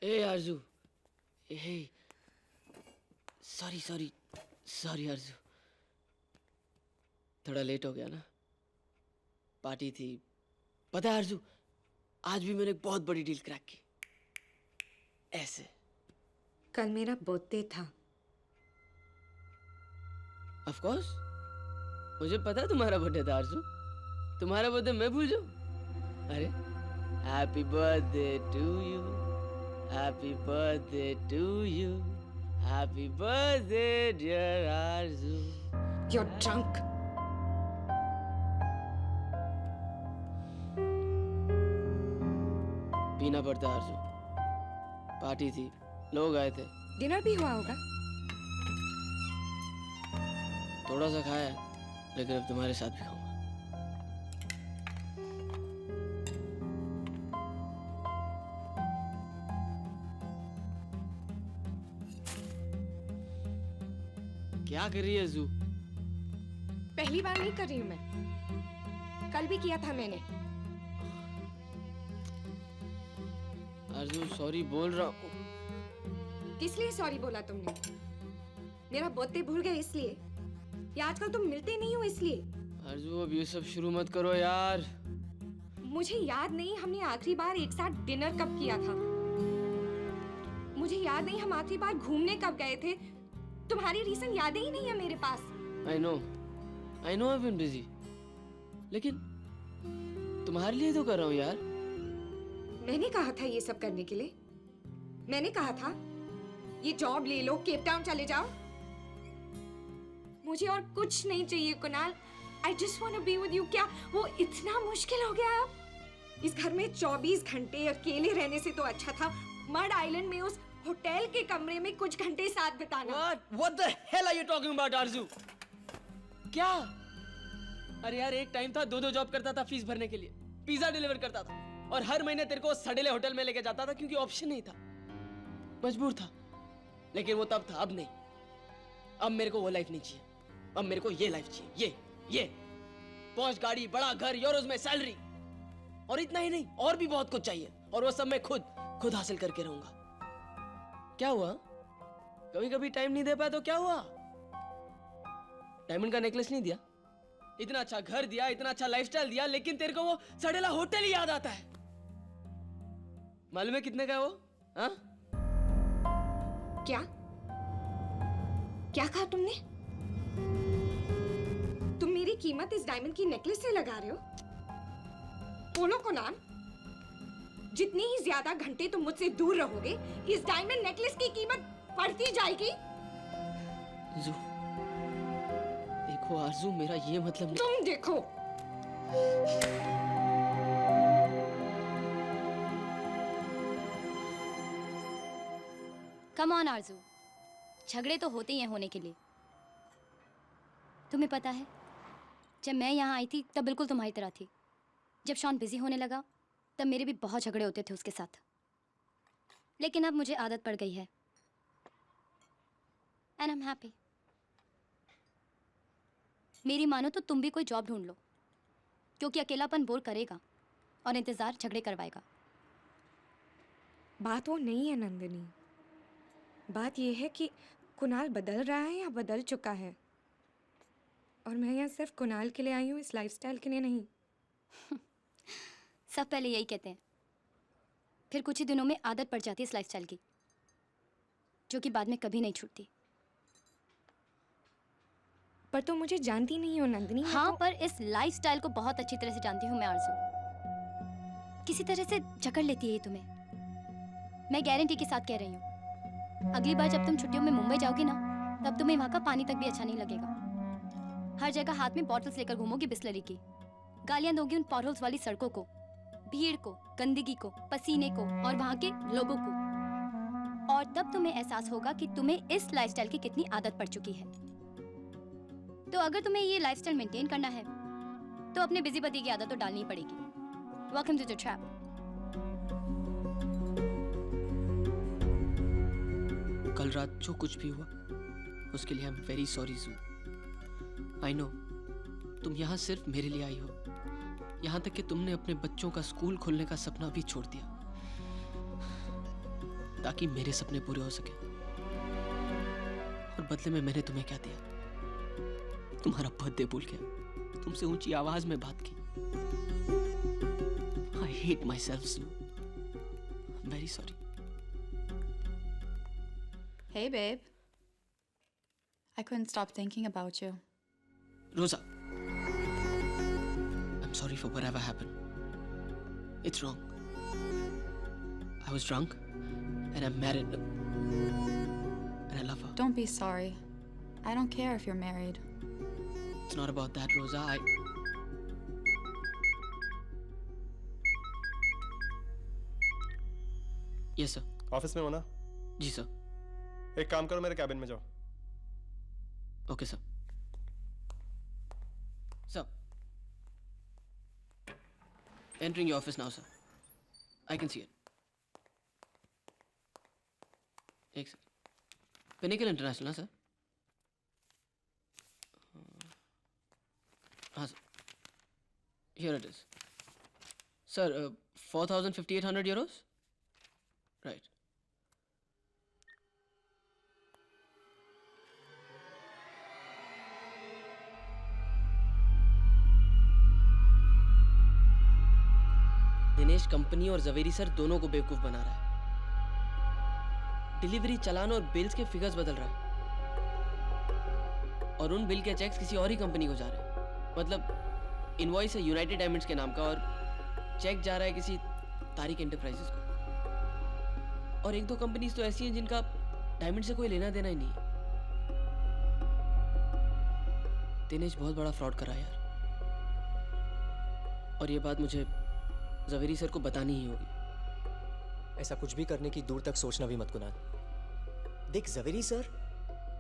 ए आरजू, ए sorry sorry sorry आरजू, थोड़ा late हो गया ना। पार्टी थी, पता है आरजू, आज भी मैंने एक बहुत बड़ी डील क्रैक की। ऐसे कल मेरा बर्थडे था। ऑफ कोर्स मुझे पता है तुम्हारा बर्थडे था आरजू। तुम्हारा बर्थडे मैं भूल जाऊं? अरे happy birthday to you, happy birthday to you, happy birthday dear Arzoo. You're drunk. पीना पड़ता आरजू, पार्टी थी, लोग आए थे। डिनर भी हुआ होगा। थोड़ा सा खाया है, लेकिन अब तुम्हारे साथ भी खाऊंगा। क्या कर रही है जू? पहली बार नहीं कर रही हूँ मैं, कल भी किया था मैंने। आरजू सॉरी बोल रहा हूँ। किस लिए सॉरी बोला तुमने? मेरा बर्थडे भूल गए इसलिए, या आजकल तुम मिलते नहीं हो इसलिए? आरजू अब ये सब शुरू मत करो यार। मुझे याद नहीं हमने आखिरी बार एक साथ डिनर कब किया था। मुझे याद नहीं हम आखिरी बार घूमने कब गए थे। तुम्हारी रीजन यादें ही नहीं है मेरे पास। I know I've been busy, लेकिन तुम्हारे लिए तो कर रहा हूँ यार। मैंने कहा था ये सब करने के लिए। मैंने कहा था ये जॉब ले लो, केप टाउन चले जाओ। मुझे और कुछ नहीं चाहिए Kunal. I just want to be with you। क्या वो इतना मुश्किल हो गया अब? इस घर में 24 घंटे अकेले रहने से तो अच्छा था मड आइलैंड में उस होटल के कमरे में कुछ घंटे साथ बिताना। What the hell are you talking about, आरजू? क्या? अरे यार एक टाइम था, दो जॉब करता था फीस भरने के लिए, पिज्जा डिलीवर करता था और हर महीने तेरे को सड़ेले होटल में लेके जाता था क्योंकि ऑप्शन नहीं था, मजबूर था। लेकिन वो तब था, अब नहीं। अब मेरे को वो लाइफ नहीं चाहिए, अब मेरे को ये लाइफ चाहिए। ये पॉश गाड़ी, बड़ा घर, यूरोज में सैलरी, और इतना ही नहीं और भी बहुत कुछ चाहिए, और वो सब मैं खुद हासिल करके रहूंगा। क्या हुआ? कभी कभी टाइम नहीं दे पाया तो क्या हुआ? डायमंड का नेकलेस नहीं दिया, इतना अच्छा घर दिया, इतना अच्छा लाइफस्टाइल दिया, लेकिन तेरे को वो सड़ेला होटल ही याद आता है। मालूम है कितने का है वो? हाँ? क्या कहा तुमने? तुम मेरी कीमत इस डायमंड की नेकलेस से लगा रहे हो? बोलो कुणाल, जितनी ही ज्यादा घंटे तुम मुझसे दूर रहोगे, इस डायमंड नेकलेस की कीमत बढ़ती जाएगी। जू, देखो आरजू, मेरा ये मतलब नहीं। तुम देखो, कम ऑन आरजू, झगड़े तो होते ही हैं होने के लिए। तुम्हें पता है, जब मैं यहाँ आई थी तब बिल्कुल तुम्हारी तरह थी। जब शॉन बिजी होने लगा तब मेरे भी बहुत झगड़े होते थे उसके साथ, लेकिन अब मुझे आदत पड़ गई है एंड आई एम हैप्पी। मेरी मानो तो तुम भी कोई जॉब ढूंढ लो, क्योंकि अकेलापन बोर करेगा और इंतजार झगड़े करवाएगा। बात वो नहीं है नंदिनी, बात ये है कि कुणाल बदल रहा है या बदल चुका है, और मैं यहाँ सिर्फ कुणाल के लिए आई हूँ, इस लाइफस्टाइल के लिए नहीं। सब पहले यही कहते हैं, फिर कुछ ही दिनों में आदत पड़ जाती है इस लाइफस्टाइल की, जो कि बाद में कभी नहीं छूटती। पर तुम मुझे जानती नहीं हो नंदिनी। हाँ, पर इस लाइफस्टाइल को बहुत अच्छी तरह से जानती हूँ मैं आरज़ू। किसी तरह से जकड़ लेती है ये तुम्हें। मैं गारंटी के साथ कह रही हूँ, अगली बार जब तुम छुट्टियों में मुंबई जाओगी ना, तब तुम्हें वहाँ का पानी तक भी अच्छा नहीं लगेगा। हर जगह हाथ में बॉटल्स लेकर घूमोगी बिस्लरी की, गालियाँ दोगी उन पॉटहोल्स वाली सड़कों को, भीड़ को, गंदगी को, पसीने को और वहाँ के लोगों को, और तब तुम्हें एहसास होगा कि तुम्हें इस लाइफस्टाइल की कितनी आदत पड़ चुकी है। तो अगर तुम्हें ये लाइफस्टाइल मेंटेन करना है तो अपने बिजी बदी की आदत तो डालनी पड़ेगी। Welcome to the trap. कल रात जो कुछ भी हुआ उसके लिए आई एम वेरी सॉरी जू। आई नो तुम यहाँ सिर्फ मेरे लिए आई हो, यहाँ तक कि तुमने अपने बच्चों का स्कूल खोलने का सपना भी छोड़ दिया। ताकि मेरे सपने पूरे हो सके। और बदले में मैंने तुम्हें क्या दिया? तुम्हारा बर्थडे भूल गया, तुमसे ऊंची आवाज में बात की। I hate my self snow. Very sorry. Hey, babe. I couldn't stop thinking about you. Rosa, I'm sorry for whatever happened. It's wrong. I was drunk and I'm married and I love her. Don't be sorry. I don't care if you're married. It's not about that, Rosa. Yes, sir. Office में हो ना? जी sir. एक काम करो, मेरे cabin में जाओ. Okay, sir. Sir. Entering your office now, sir. I can see it. एक सर. Pinnacle International, ना सर? हाँ sir. Here it is. Sir, 4,500 euros? Right. Dinesh company और जवेरी सर दोनों को बेवकूफ बना रहा है. डिलीवरी चालान और बिल्स के फिगर्स बदल रहा है और उन बिल के चेक्स किसी और ही कंपनी को जा रहे हैं. मतलब इनवॉइस है यूनाइटेड डायमंड्स के नाम का और चेक जा रहा है किसी तारिक एंटरप्राइजेस को. और एक दो कंपनीज तो ऐसी हैं जिनका डायमंड से कोई लेना देना ही नहीं है. दिनेश बहुत बड़ा फ्रॉड करा यार. और ये बात मुझे जवेरी सर को बतानी ही होगी. ऐसा कुछ भी करने की दूर तक सोचना भी मत कुनाल. देख जवेरी सर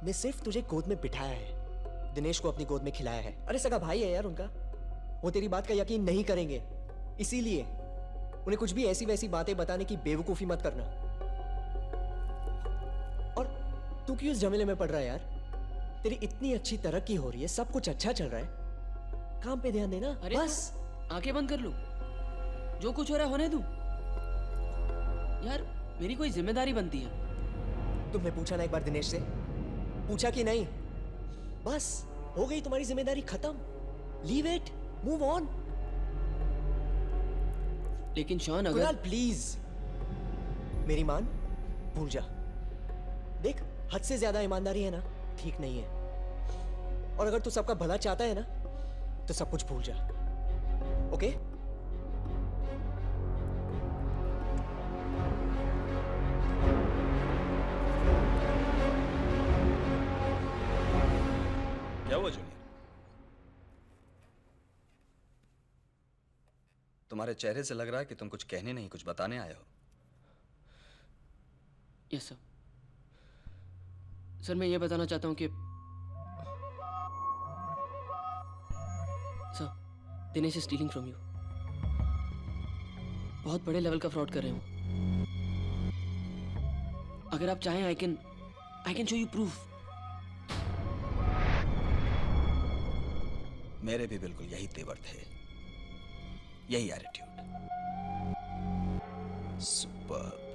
ने सिर्फ तुझे गोद में बिठाया है, दिनेश को अपनी गोद में खिलाया है. अरे सगा भाई है यार उनका. वो तेरी बात का यकीन नहीं करेंगे, इसीलिए उन्हें कुछ भी ऐसी वैसी बातें बताने की बेवकूफी मत करना. और तू क्यों इस झमेले में पड़ रहा है यार? तेरी इतनी अच्छी तरक्की हो रही है, सब कुछ अच्छा चल रहा है, काम पे ध्यान देना. अरे बस आंखें बंद कर लूं, जो कुछ हो रहा है होने दूं. यार मेरी कोई जिम्मेदारी बनती है. तुमने पूछा ना एक बार दिनेश से? पूछा कि नहीं? बस हो गई तुम्हारी जिम्मेदारी खत्म. Leave it, move on. लेकिन शॉन अगर कुणाल प्लीज मेरी मान, भूल जा. देख हद से ज्यादा ईमानदारी है ना, ठीक नहीं है. और अगर तू सबका भला चाहता है ना तो सब कुछ भूल जा. ओके? क्या हुआ जूनियर? तुम्हारे चेहरे से लग रहा है कि तुम कुछ कहने नहीं कुछ बताने आए हो. Yes sir. सर मैं ये बताना चाहता हूँ कि sir Dinesh is stealing from you. बहुत बड़े लेवल का फ्रॉड कर रहे हो. अगर आप चाहें I can show you proof. मेरे भी बिल्कुल यही तेवर थे, यही एटीट्यूड. सुपर.